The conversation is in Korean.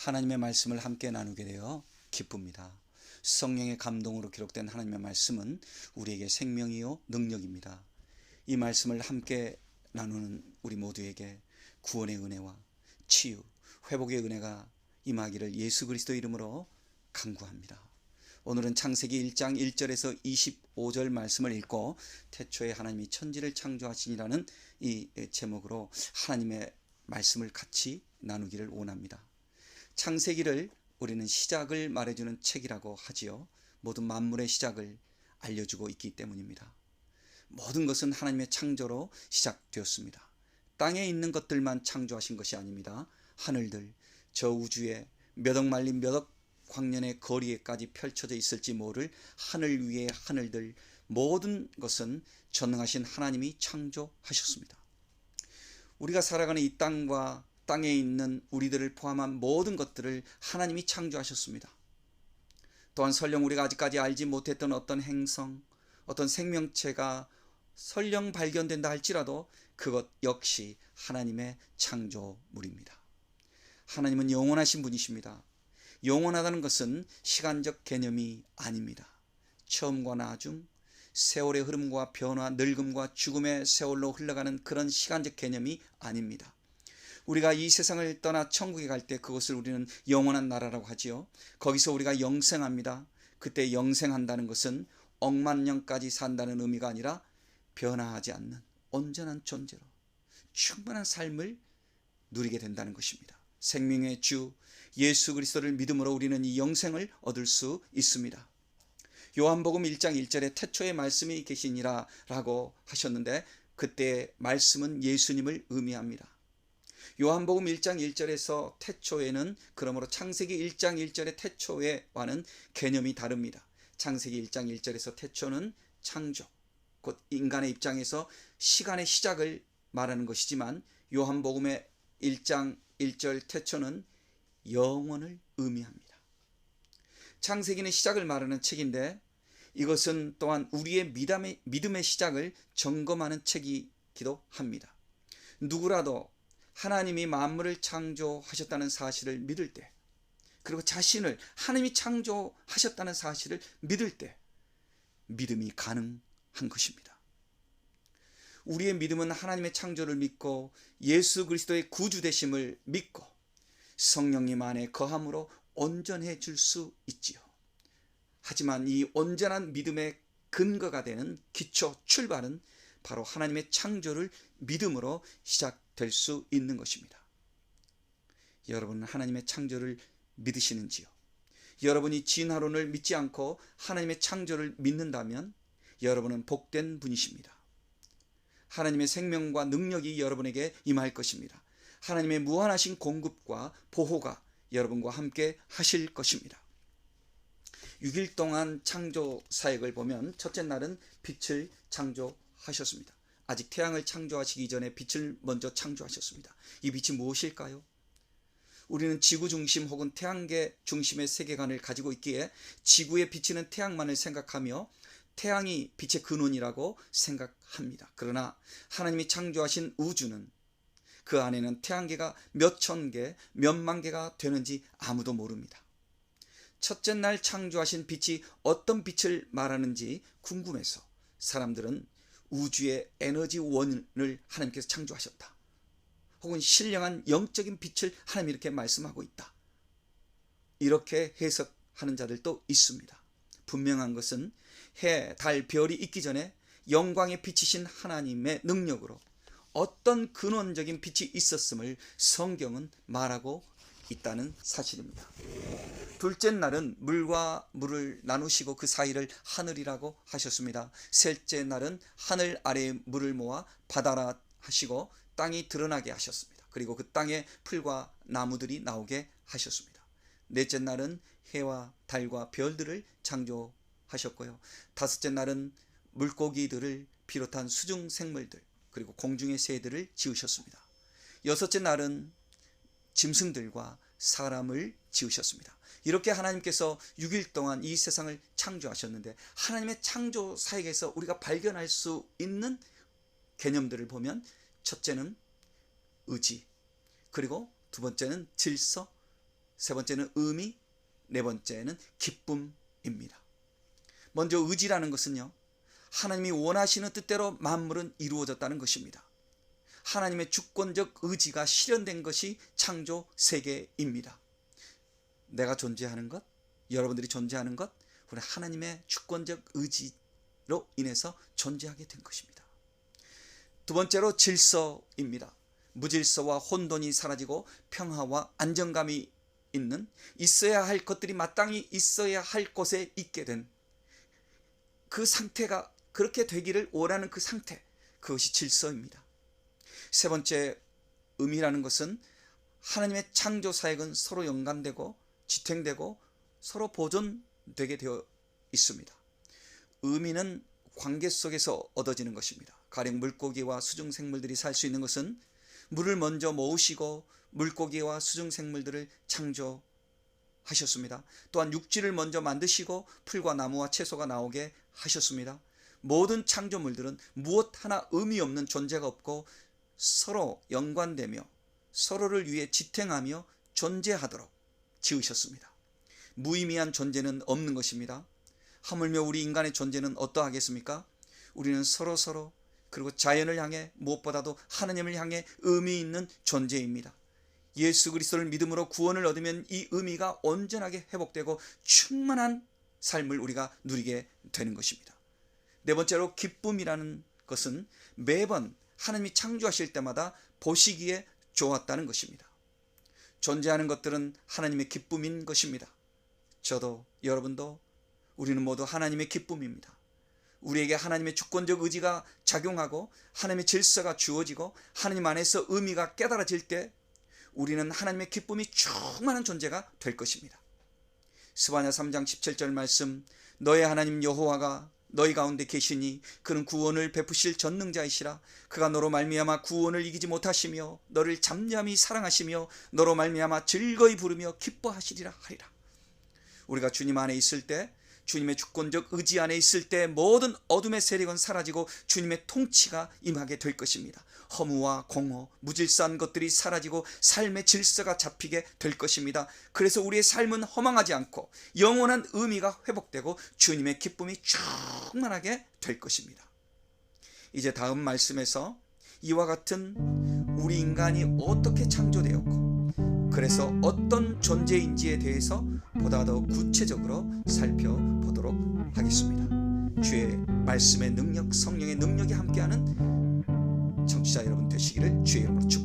하나님의 말씀을 함께 나누게 되어 기쁩니다. 성령의 감동으로 기록된 하나님의 말씀은 우리에게 생명이요 능력입니다. 이 말씀을 함께 나누는 우리 모두에게 구원의 은혜와 치유, 회복의 은혜가 임하기를 예수 그리스도 이름으로 간구합니다. 오늘은 창세기 1장 1절에서 25절 말씀을 읽고 태초에 하나님이 천지를 창조하시니라는 이 제목으로 하나님의 말씀을 같이 나누기를 원합니다. 창세기를 우리는 시작을 말해주는 책이라고 하지요. 모든 만물의 시작을 알려주고 있기 때문입니다. 모든 것은 하나님의 창조로 시작되었습니다. 땅에 있는 것들만 창조하신 것이 아닙니다. 하늘들, 저 우주에 몇 억 마일리 몇 억 광년의 거리에까지 펼쳐져 있을지 모를 하늘 위의 하늘들, 모든 것은 전능하신 하나님이 창조하셨습니다. 우리가 살아가는 이 땅과 땅에 있는 우리들을 포함한 모든 것들을 하나님이 창조하셨습니다. 또한 설령 우리가 아직까지 알지 못했던 어떤 행성, 어떤 생명체가 설령 발견된다 할지라도 그것 역시 하나님의 창조물입니다. 하나님은 영원하신 분이십니다. 영원하다는 것은 시간적 개념이 아닙니다. 처음과 나중, 세월의 흐름과 변화, 늙음과 죽음의 세월로 흘러가는 그런 시간적 개념이 아닙니다. 우리가 이 세상을 떠나 천국에 갈 때 그것을 우리는 영원한 나라라고 하지요. 거기서 우리가 영생합니다. 그때 영생한다는 것은 억만년까지 산다는 의미가 아니라 변화하지 않는 온전한 존재로 충분한 삶을 누리게 된다는 것입니다. 생명의 주 예수 그리스도를 믿음으로 우리는 이 영생을 얻을 수 있습니다. 요한복음 1장 1절에 태초에 말씀이 계시니라 라고 하셨는데 그때 말씀은 예수님을 의미합니다. 요한복음 1장 1절에서 태초에는 그러므로 창세기 1장 1절의 태초에와는 개념이 다릅니다. 창세기 1장 1절에서 태초는 창조, 곧 인간의 입장에서 시간의 시작을 말하는 것이지만 요한복음의 1장 1절 태초는 영원을 의미합니다. 창세기는 시작을 말하는 책인데 이것은 또한 우리의 믿음의 시작을 점검하는 책이기도 합니다. 누구라도 하나님이 만물을 창조하셨다는 사실을 믿을 때, 그리고 자신을 하나님이 창조하셨다는 사실을 믿을 때 믿음이 가능한 것입니다. 우리의 믿음은 하나님의 창조를 믿고 예수 그리스도의 구주 되심을 믿고 성령님 안에 거함으로 온전해질 수 있지요. 하지만 이 온전한 믿음의 근거가 되는 기초 출발은 바로 하나님의 창조를 믿음으로 시작될 수 있는 것입니다. 여러분은 하나님의 창조를 믿으시는지요? 여러분이 진화론을 믿지 않고 하나님의 창조를 믿는다면 여러분은 복된 분이십니다. 하나님의 생명과 능력이 여러분에게 임할 것입니다. 하나님의 무한하신 공급과 보호가 여러분과 함께 하실 것입니다. 6일 동안 창조 사역을 보면 첫째 날은 빛을 창조하셨습니다. 아직 태양을 창조하시기 전에 빛을 먼저 창조하셨습니다. 이 빛이 무엇일까요? 우리는 지구 중심 혹은 태양계 중심의 세계관을 가지고 있기에 지구에 비치는 태양만을 생각하며 태양이 빛의 근원이라고 생각합니다. 그러나 하나님이 창조하신 우주는 그 안에는 태양계가 몇 천 개, 몇만 개가 되는지 아무도 모릅니다. 첫째 날 창조하신 빛이 어떤 빛을 말하는지 궁금해서 사람들은 우주의 에너지 원을 하나님께서 창조하셨다, 혹은 신령한 영적인 빛을 하나님이 이렇게 말씀하고 있다, 이렇게 해석하는 자들도 있습니다. 분명한 것은 해, 달, 별이 있기 전에 영광의 빛이신 하나님의 능력으로 어떤 근원적인 빛이 있었음을 성경은 말하고 있다는 사실입니다. 둘째 날은 물과 물을 나누시고 그 사이를 하늘이라고 하셨습니다. 셋째 날은 하늘 아래에 물을 모아 바다라 하시고 땅이 드러나게 하셨습니다. 그리고 그 땅에 풀과 나무들이 나오게 하셨습니다. 넷째 날은 해와 달과 별들을 창조하셨고요. 다섯째 날은 물고기들을 비롯한 수중 생물들, 그리고 공중의 새들을 지으셨습니다. 여섯째 날은 짐승들과 사람을 지으셨습니다. 이렇게 하나님께서 6일 동안 이 세상을 창조하셨는데 하나님의 창조 사역에서 우리가 발견할 수 있는 개념들을 보면 첫째는 의지, 그리고 두 번째는 질서, 세 번째는 의미, 네 번째는 기쁨입니다. 먼저 의지라는 것은요, 하나님이 원하시는 뜻대로 만물은 이루어졌다는 것입니다. 하나님의 주권적 의지가 실현된 것이 창조 세계입니다. 내가 존재하는 것, 여러분들이 존재하는 것, 우리 하나님의 주권적 의지로 인해서 존재하게 된 것입니다. 두 번째로 질서입니다. 무질서와 혼돈이 사라지고 평화와 안정감이 있는, 있어야 할 것들이 마땅히 있어야 할 곳에 있게 된 그 상태가, 그렇게 되기를 원하는 그 상태, 그것이 질서입니다. 세 번째 의미라는 것은 하나님의 창조 사역은 서로 연관되고 지탱되고 서로 보존되게 되어 있습니다. 의미는 관계 속에서 얻어지는 것입니다. 가령 물고기와 수중생물들이 살 수 있는 것은 물을 먼저 모으시고 물고기와 수중생물들을 창조하셨습니다. 또한 육지를 먼저 만드시고 풀과 나무와 채소가 나오게 하셨습니다. 모든 창조물들은 무엇 하나 의미 없는 존재가 없고 서로 연관되며 서로를 위해 지탱하며 존재하도록 지으셨습니다. 무의미한 존재는 없는 것입니다. 하물며 우리 인간의 존재는 어떠하겠습니까? 우리는 서로 그리고 자연을 향해, 무엇보다도 하나님을 향해 의미 있는 존재입니다. 예수 그리스도를 믿음으로 구원을 얻으면 이 의미가 온전하게 회복되고 충만한 삶을 우리가 누리게 되는 것입니다. 네 번째로 기쁨이라는 것은 매번 하나님이 창조하실 때마다 보시기에 좋았다는 것입니다. 존재하는 것들은 하나님의 기쁨인 것입니다. 저도 여러분도 우리는 모두 하나님의 기쁨입니다. 우리에게 하나님의 주권적 의지가 작용하고 하나님의 질서가 주어지고 하나님 안에서 의미가 깨달아질 때 우리는 하나님의 기쁨이 충만한 존재가 될 것입니다. 스바냐 3장 17절 말씀, 너의 하나님 여호와가 너희 가운데 계시니 그는 구원을 베푸실 전능자이시라. 그가 너로 말미암아 구원을 이기지 못하시며 너를 잠잠히 사랑하시며 너로 말미암아 즐거이 부르며 기뻐하시리라 하리라. 우리가 주님 안에 있을 때, 주님의 주권적 의지 안에 있을 때 모든 어둠의 세력은 사라지고 주님의 통치가 임하게 될 것입니다. 허무와 공허, 무질서한 것들이 사라지고 삶의 질서가 잡히게 될 것입니다. 그래서 우리의 삶은 허망하지 않고 영원한 의미가 회복되고 주님의 기쁨이 충만하게 될 것입니다. 이제 다음 말씀에서 이와 같은 우리 인간이 어떻게 창조되었고 그래서 어떤 존재인지에 대해서 보다 더 구체적으로 살펴보도록 하겠습니다. 주의 말씀의 능력, 성령의 능력이 함께하는 청취자 여러분 되시기를 주의 이름으로 축복합니다.